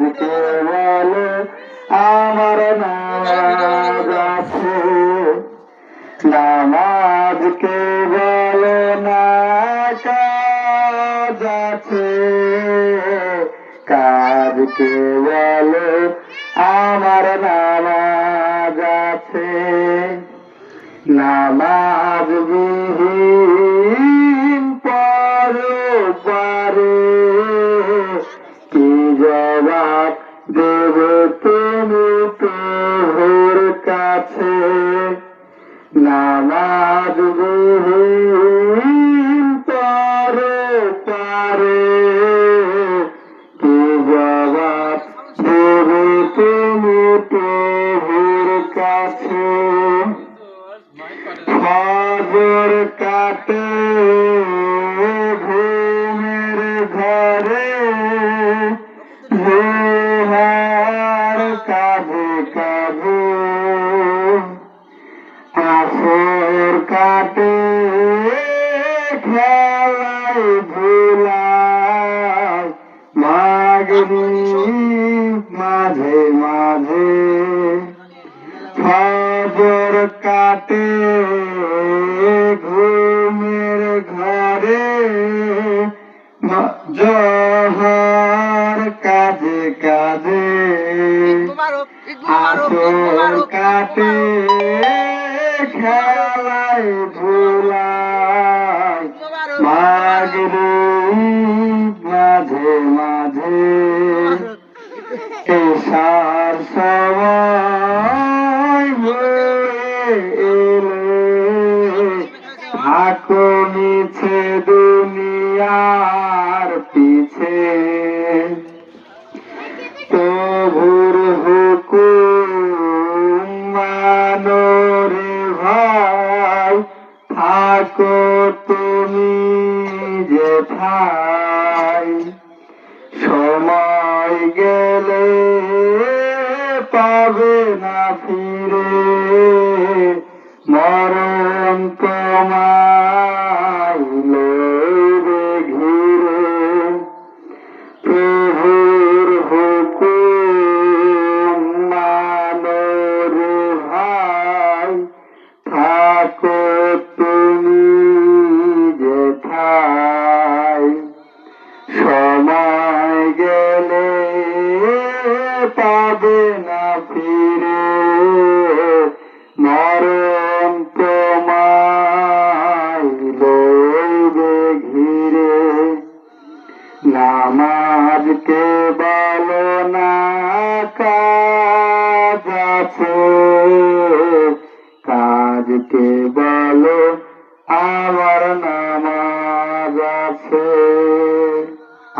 কাজকে বলো আমার নামাজ আছে, নামাজকে বলো না কাজ আছে, কাজকে বলো আমার নামাজ আছে। নামাজ বিহীন পরপারে কি জবাব দেবে তুমি প্রভুর কাছে? নামাজ বিহীন পরপারে কি জবাব দেবে তুমি প্রভুর কাছে? ফজর কাটে ঘুমের ঘরে, জোহর কাঁধে কাঁধে, আসর কাটে খেলায় ধুলায়, মাগরিব মাঝে মাঝে, ফজর কাটে ঘুমের ঘরে, জোহর কাজে কাজে, আসর কাটে খেলায় ধুলায়, মাগরিব মাঝে মাঝে, এশার সময় হয়ে এলে থাকো মিছে দুনিয়ার পিছে, প্রভুর হুকুম মানো রে ভাই, থাকো তুমি যেথায়, সময় গেলে পাবে না ফিরে, মরণ তোমায় লইবে ঘিরে, প্রভুর হুকুম মানো রে ভাই, থাকো তুমি যেথায়, সময় গেলে পাবে না ফিরে, মরণ তোমায় লইবে ঘিরে। নামাজকে বলো না কাজ আছে, কাজকে বলো আমার নামাজ আছে।